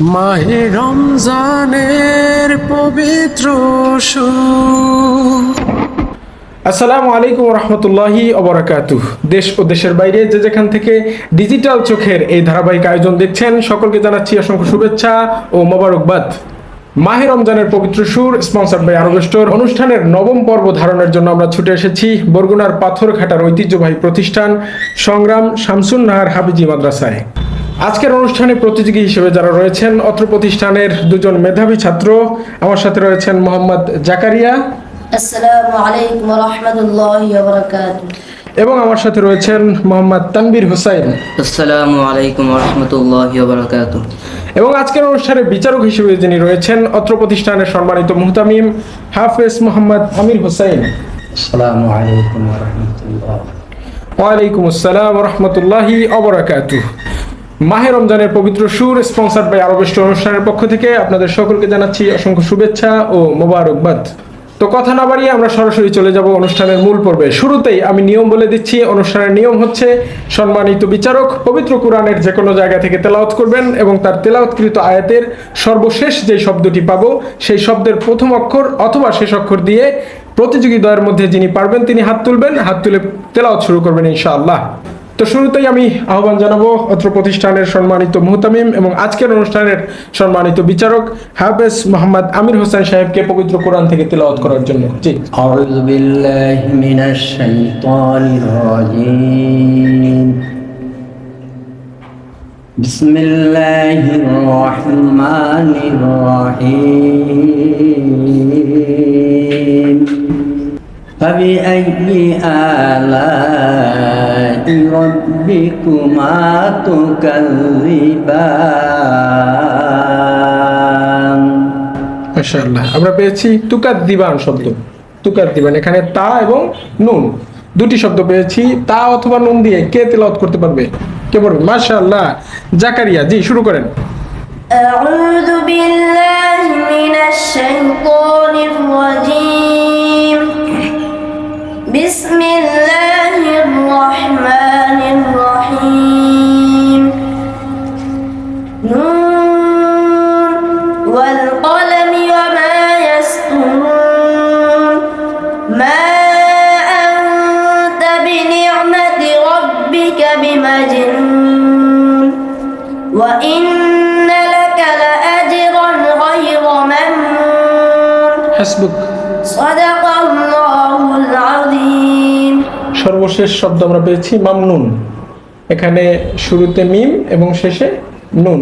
মাহে রমজানের পবিত্র আসসালামু আলাইকুম রহমতুল্লাহি অবরাকাতুহ। দেশ ও দেশের বাইরে যে যেখান থেকে ডিজিটাল চোখের এই ধারাবাহিক আয়োজন দেখছেন সকলকে জানাচ্ছি অসংখ্য শুভেচ্ছা ও মোবারকবাদ। মাহে রমজানের পবিত্র সুর স্পন্সর্ড বাই আরব স্টোর অনুষ্ঠানের নবম পর্ব ধারণের জন্য আমরা ছুটে এসেছি বরগুনার পাথরঘাটার ঐতিহ্যবাহী প্রতিষ্ঠান সংগ্রাম শামসুন নাহার হাফিজি মাদ্রাসায়। আজকের অনুষ্ঠানে প্রতিযোগী হিসেবে যারা রয়েছেন অত্র প্রতিষ্ঠানের দুজন মেধাবী ছাত্র, আমার সাথে রয়েছেন মোহাম্মদ জাকারিয়া। আসসালামু আলাইকুম ওয়া রাহমাতুল্লাহি ওয়া বারাকাতুহু। এবং আমার সাথে রয়েছেন মোহাম্মদ তানবীর হোসাইন। আসসালামু আলাইকুম ওয়া রাহমাতুল্লাহি ওয়া বারাকাতুহু। এবং আজকের অনুষ্ঠানে বিচারক হিসেবে যিনি রয়েছেন অত্র প্রতিষ্ঠানের সম্মানিত মুহতামিম হাফেজ মোহাম্মদ আমির হোসাইন। আসসালামু আলাইকুম ওয়া রাহমাতুল্লাহ। ওয়ালাইকুম আসসালাম ওয়া রাহমাতুল্লাহি ওয়া বারাকাতুহু। মাহে রমজানের পবিত্র সুর স্পন্সর্ড বাই আরব স্টোর অনুষ্ঠানের পক্ষ থেকে আপনাদের সকলকে জানাচ্ছি অসংখ্য শুভেচ্ছা ও মোবারকবাদ। তো কথা না বাড়িয়ে আমরা সরাসরি চলে যাব অনুষ্ঠানের মূল পর্বে। শুরুতেই আমি নিয়ম বলে দিচ্ছি। অনুষ্ঠানের নিয়ম হচ্ছে সম্মানিত বিচারক পবিত্র কোরআনের যে কোনো জায়গা থেকে তেলাওয়াত করবেন এবং তার তেলাওয়াতকৃত আয়াতের সর্বশেষ যে শব্দটি পাবো সেই শব্দের প্রথম অক্ষর অথবা শেষ অক্ষর দিয়ে প্রতিযোগী দ্বয়ের মধ্যে যিনি পারবেন তিনি হাত তুলবেন, হাত তুলে তেলাওয়াত শুরু করবেন ইনশাআল্লাহ। তো শুরুতেই আমি আহ্বান জানাবো অত্র প্রতিষ্ঠানের সম্মানিত মুহতামিম এবং আজকের অনুষ্ঠানের সম্মানিত বিচারক হাফেজ মোহাম্মদ আমির হোসেন সাহেবকে পবিত্র কোরআন থেকে তেলাওয়াত করার জন্য। জি। আউযু বিল্লাহি মিনাশ শাইতানির রাজীম। বিসমিল্লাহির রহমানির রহিম। فبأي آلاء ربكما تكذبان। মাশাআল্লাহ, আমরা পেয়েছি তুকাদ্দিবান শব্দ। তুকাদ্দিবান, এখানে তা এবং নুন দুটি শব্দ পেয়েছি। তা অথবা নুন দিয়ে কে তেলাওয়াত করতে পারবে? কে পড়বে? মাশাআল্লাহ, জাকারিয়া। জি, শুরু করেন। আউযু বিল্লাহি মিনাশ শাইতানির রাজীম। বিসমিল্লাহির রহমানির রহিম। নুন ওয়াল কলামি ওয়া মা ইয়াসতুরুন। মা আনতা বিনি'মাতি রাব্বিকা বিমাজনুন। ওয়া ইন্না লাকা লাআজরান গায়রা মামনুন। হাসবুক। সাদাকাল্লাহুল আযীম। সর্বশেষ শব্দ আমরা পেয়েছি মামনুন। এখানে শুরুতে মিম এবং শেষে নুন।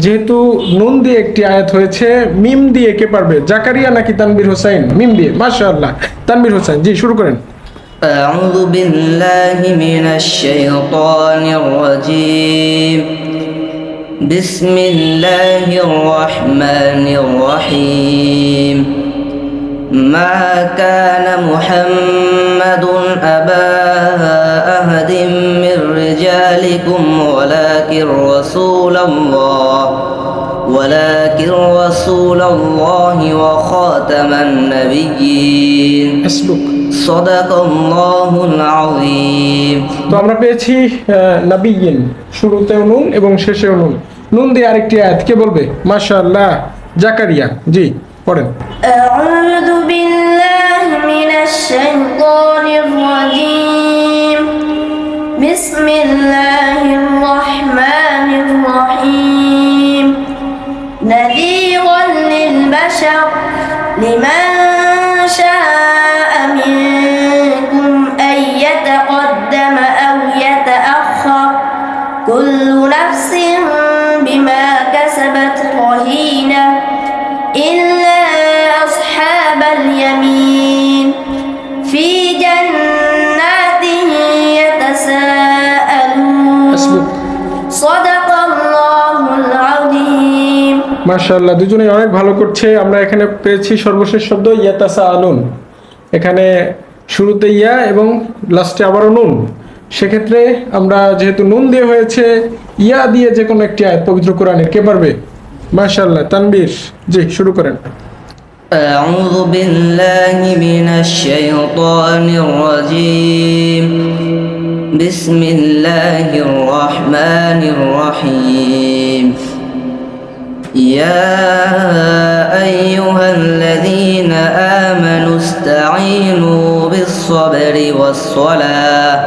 যেহেতু নুন দিয়ে একটি আয়াত হয়েছে, মিম দিয়ে কে পারবে? জাকারিয়া নাকি তানবীর হোসাইন? মিম দিয়ে। মাশাআল্লাহ, তানবীর হোসাইন। জি, শুরু করেন। আউযু বিল্লাহি মিনাশ শাইতানির রাজীম। বিসমিল্লাহির রহমানির রহিম। ما كان محمد أبا أحد من رجالكم ولكن رسول الله وخاتم النبيين হাসবুক। صدق الله العظيم। তো আমরা পেয়েছি নবিয়্যিন, শুরুতেও নুন এবং শেষেও নুন। নুন দিয়ে আরেকটি আয়াত কে বলবে? মাশাআল্লাহ, জাকারিয়া। জি, পড়েন। আউযু বিল্লাহি মিনাশ শাইতানির রাজীম। বিসমিল্লাহির রহমানির রহিম। নাযীরান লিল বাশার লিমান শাআ মিনকুম আন ইয়াতাকাদ্দামা আও ইয়াতাআখার। কুল্লু নাফসিন বিমা কাসাবাত রাহিনা إلا أصحاب اليمين في جنات يتساءلون صدق الله العظيم। মাশাআল্লাহ, দুজনেই অনেক ভালো করছে। আমরা এখানে পেয়েছি সর্বশেষ শব্দ ইয়াতাসাআলুন। এখানে শুরুতে ইয়া এবং লাস্টে আবারও নুন। সেক্ষেত্রে আমরা যেহেতু নুন দিয়ে হয়েছে, ইয়া দিয়ে যে কোনো একটি আয়াত পবিত্র কোরআনের কে পারবে? মাশাআল্লাহ, তানবীর। জি, শুরু করেন। أعوذ بالله من الشيطان الرجيم بسم الله الرحمن الرحيم يا أيها الذين آمنوا استعينوا بالصبر والصلاة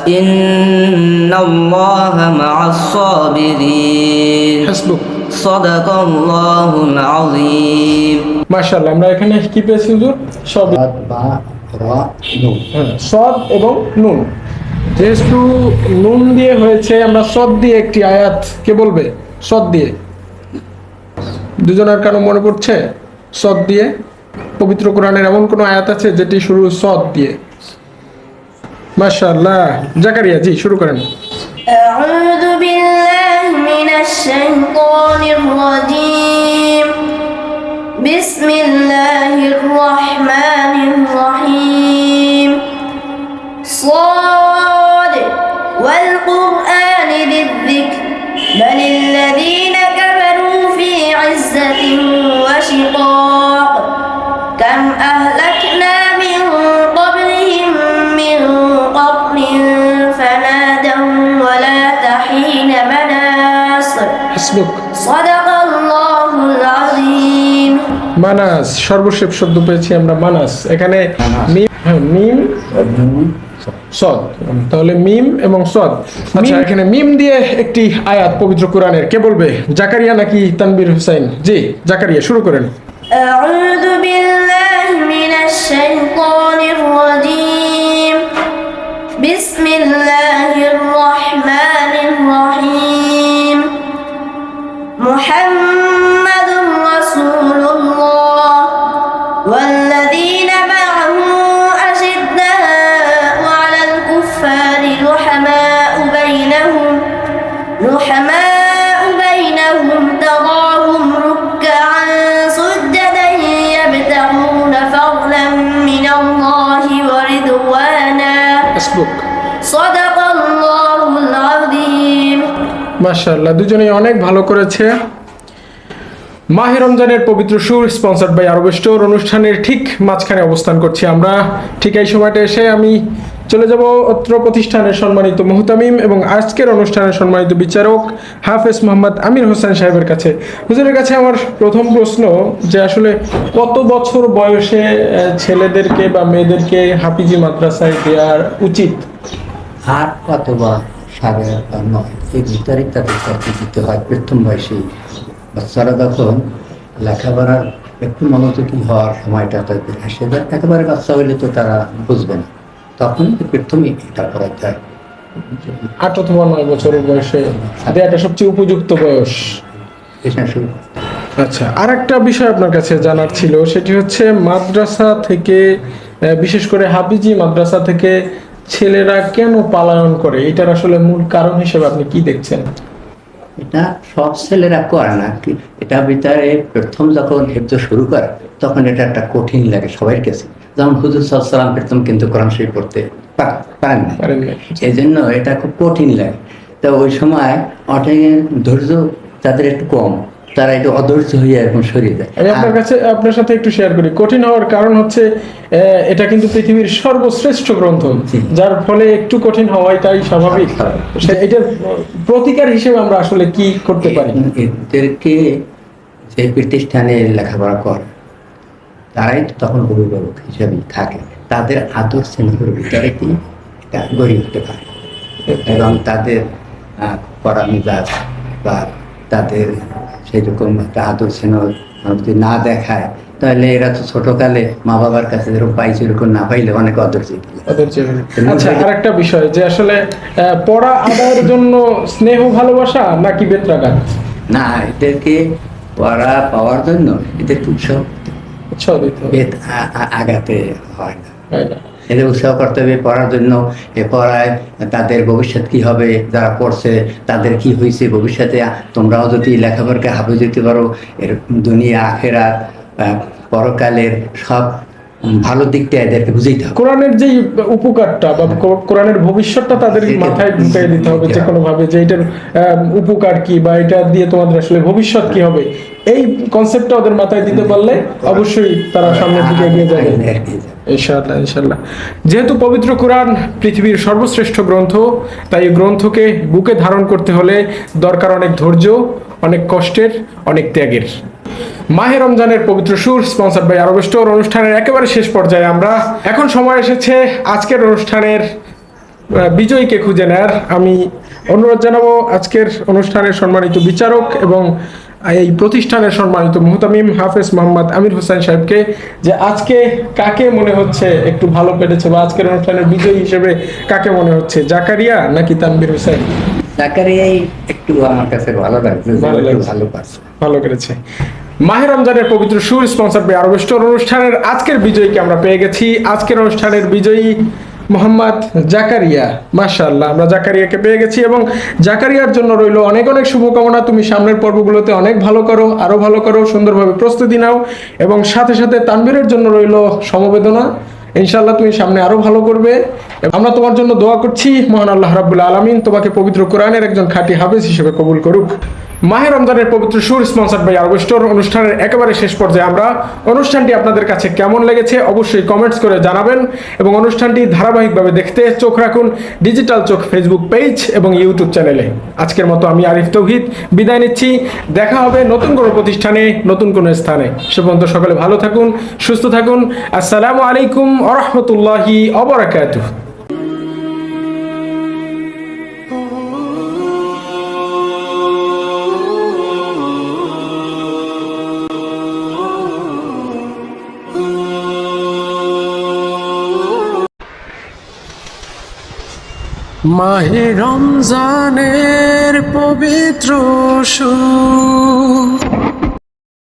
إن الله مع الصابرين হাসবুক। صدق الله العظيم মাশাআল্লাহ, আমরা এখানে কি পেয়েছি হুজুর? সব সাদ বা রা নুন। সদ এবং নুন। যেহেতু নুন দিয়ে হয়েছে, আমরা সদ দিয়ে একটি আয়াত কে বলবে? সদ দিয়ে দুজনের কারো মনে পড়ছে? সদ দিয়ে পবিত্র কোরআনের এমন কোন আয়াত আছে যেটি শুরু সদ দিয়ে? মাশাআল্লাহ, জাকারিয়া জি শুরু করেন। أعوذ بالله من الشيطان الرجيم بسم الله الرحمن الرحيم صاد والقرآن ذي الذكر بل الذين كفروا في عزة وشقاق كم أهلكنا من قبلهم من قرن فنادوا ولا تحين مناص হাসবুক। صدق الله العظيم মানাস, সর্বশেষ শব্দ পেয়েছি আমরা মানাস। এখানে মিম, মিম সদ, তাহলে মিম এবং সদ। আচ্ছা, এখানে মিম দিয়ে একটি আয়াত পবিত্র কোরআনের কে বলবে? জাকারিয়া নাকি তানবীর হোসেন? জি জাকারিয়া শুরু করেন। أعوذ بالله من الشيطان الرجيم بسم الله الرحمن الرحيم محمد رسول الله والذين معه أشداء على الكفار رحماء بينهم تراهم ركعا سجدا يبتغون فضلا من الله ورضوانا হাসবুক। صدق الله العظيم মাশাআল্লাহ, দুজনেই অনেক ভালো করেছে। মাহে রমজানের পবিত্র সুর স্পন্সর্ড বাই আরব স্টোর অনুষ্ঠানের ঠিক মাঝখানে অবস্থান করছি আমরা। ঠিক এই সময়টা এসে আমি চলে যাব অত্র প্রতিষ্ঠানের সম্মানিত মুহতামিম এবং আজকের অনুষ্ঠানের সম্মানিত বিচারক হাফেজ মোহাম্মদ আমির হোসেন সাহেবের কাছে। হুজুরের কাছে আমার প্রথম প্রশ্ন যে আসলে কত বছর বয়সে ছেলেদেরকে বা মেয়েদেরকে হাফিজি মাদ্রাসায় দেওয়ার উচিত? 8 অথবা 9.5 এই ভিতরে তাদের চাকরি দিতে হয়। প্রথম বয়সে বাচ্চারা যখন লেখাপড়ার একটু মনোযোগী হওয়ার সময়টা তাদের আসে যায়, একেবারে বাচ্চা হইলে তো তারা বুঝবে না, তখন প্রথমেই এটা করাতে হয়। 8 অথবা 9 বছর বয়সে দেওয়াটা সবচেয়ে উপযুক্ত বয়স। এটা শুরু আচ্ছা, আর একটা বিষয় আপনার কাছে জানার ছিল, সেটি হচ্ছে মাদ্রাসা থেকে বিশেষ করে হাফিজি মাদ্রাসা থেকে ছেলেরা কেন পলায়ন করে? এটার আসলে মূল কারণ হিসেবে আপনি কি দেখছেন? এটা সব ছেলেরা করে না কি, এটা ভিতরে প্রথম যখন হেফজ শুরু করে তখন এটা একটা কঠিন লাগে সবার কাছে। যেমন হুজুর সাল্লাল্লাহু আলাইহি ওয়াসাল্লাম প্রথম কিন্তু কোরআন শরীফ পড়তে পারেন না, এই জন্য এটা খুব কঠিন লাগে। তো ওই সময় অনেকের ধৈর্য তাদের একটু কম, তারা একটু অধৈর্য হয়ে এরকম সরিয়ে যায়। আমি আপনার কাছে আপনার সাথে একটু শেয়ার করি। কঠিন হওয়ার কারণ হচ্ছে এটা কিন্তু পৃথিবীর সর্বশ্রেষ্ঠ গ্রন্থ, যার ফলে একটু কঠিন হওয়াটাই স্বাভাবিক। এটার প্রতিকার হিসেবে আমরা আসলে কি করতে পারি? এদেরকে যে প্রতিষ্ঠানে লেখাপড়া করে তারাই তো তখন অভিভাবক হিসেবে থাকে, তাদের আদর স্নেহের ভিতরে কি এটা গড়ে উঠতে পারে এবং তাদের কড়া মেজাজ বা তাদের সেরকম একটা আদর স্নেহ যদি না দেখায়, তাহলে এরা তো ছোটকালে মা বাবার কাছে যেরকম পাইছে এরকম না পাইলে অনেক অধৈর্য। আচ্ছা, আর একটা বিষয় যে আসলে পড়া আদায়ের জন্য স্নেহ ভালোবাসা নাকি বেত্রাঘাত? না, এদেরকে পড়া পাওয়ার জন্য এদেরকে উৎসাহ দিতে হবে, আগাতে হয় না। তাই না? এদের উৎসাহ করতে হবে পড়ার জন্য। এ পড়ায় তাদের ভবিষ্যৎ কি হবে, যারা পড়ছে তাদের কি হয়েছে ভবিষ্যতে, তোমরাও যদি লেখাপড়াকে হাফেজ দিতে পারো, এর দুনিয়া আখেরাত পরকালের সব ভালো দিকটা এদেরকে বুঝাইতে হবে। কোরআনের যে উপকারটা বা কোরআনের ভবিষ্যৎটা তাদের মাথায় ঢুকিয়ে দিতে হবে যে কোনো ভাবে, যে এটার উপকার কি বা এটা দিয়ে তোমাদের আসলে ভবিষ্যৎ কি হবে, এই কনসেপ্টটা ওদের মাথায় দিতে পারলে অবশ্যই তারা সামনের দিকে এগিয়ে যাবে এগিয়ে যাবে। ইনশাআল্লাহ ইনশাআল্লাহ। যেহেতু পবিত্র কোরআন পৃথিবীর সর্বশ্রেষ্ঠ গ্রন্থ, তাই এই গ্রন্থকে বুকে ধারণ করতে হলে দরকার অনেক ধৈর্য, অনেক কষ্টের, অনেক ত্যাগের। মাহে রমজানের পবিত্র সুর স্পন্সরড বাই আরব স্টোর অনুষ্ঠানের একেবারে শেষ পর্যায়ে আমরা এখন সময় এসেছে আজকের অনুষ্ঠানের বিজয়ীকে খুঁজে নেয়ার। আমি অনুরোধ জানাবো আজকের অনুষ্ঠানের সম্মানিত বিচারক এবং এই প্রতিষ্ঠানের সম্মানিত মুহতামিম হাফেজ মোহাম্মদ আমির হোসেন সাহেবকে, যে আজকে কাকে মনে হচ্ছে একটু ভালো পেরেছে বা আজকের অনুষ্ঠানের বিজয়ী হিসেবে কাকে মনে হচ্ছে, জাকারিয়া নাকি তানভীর হোসেন? জাকারিয়াই একটু আমার কাছে ভালো লাগছে, ভালো একটু লাগছে। ভালো পাচ্ছে। ভালো করেছে। মাহে রমজানের পবিত্র সুর স্পন্সরড বাই আরব স্টোর অনুষ্ঠানের আজকের বিজয়ীকে আমরা পেয়ে গেছি। আজকের অনুষ্ঠানের বিজয়ী মোহাম্মদ জাকারিয়া। মাশাআল্লাহ, আমরা জাকারিয়াকে পেয়ে গেছি এবং জাকারিয়ার জন্য রইল অনেক অনেক শুভকামনা। তুমি সামনের পর্বগুলোতে অনেক ভালো করো, আরো ভালো করো, সুন্দরভাবে প্রস্তুতি নাও এবং সাথে সাথে তানভীরের জন্য রইল সমবেদনা। ইনশাআল্লাহ তুমি সামনে আরো ভালো করবে। আমরা তোমার জন্য দোয়া করছি, মহান আল্লাহ রাব্বুল আলামিন তোমাকে পবিত্র কোরআনের একজন খাঁটি হাফেজ হিসেবে কবুল করুক। মাহে রমজানের পবিত্র সুর স্পন্সরড বাই আরব স্টোর অনুষ্ঠানের একেবারে শেষ পর্যায়ে আমরা অনুষ্ঠানটি আপনাদের কাছে কেমন লেগেছে অবশ্যই কমেন্টস করে জানাবেন এবং অনুষ্ঠানটি ধারাবাহিকভাবে দেখতে চোখ রাখুন ডিজিটাল চোখ ফেসবুক পেজ এবং ইউটিউব চ্যানেলে। আজকের মতো আমি আরিফ তৌহিদ বিদায় নিচ্ছি। দেখা হবে নতুন কোনো প্রতিষ্ঠানে, নতুন কোনো স্থানে। সে পর্যন্ত সকলে ভালো থাকুন, সুস্থ থাকুন। আসসালামু আলাইকুম ওয়া রাহমাতুল্লাহি ওয়া বারাকাতুহু। মাহে রমজানের পবিত্র সুর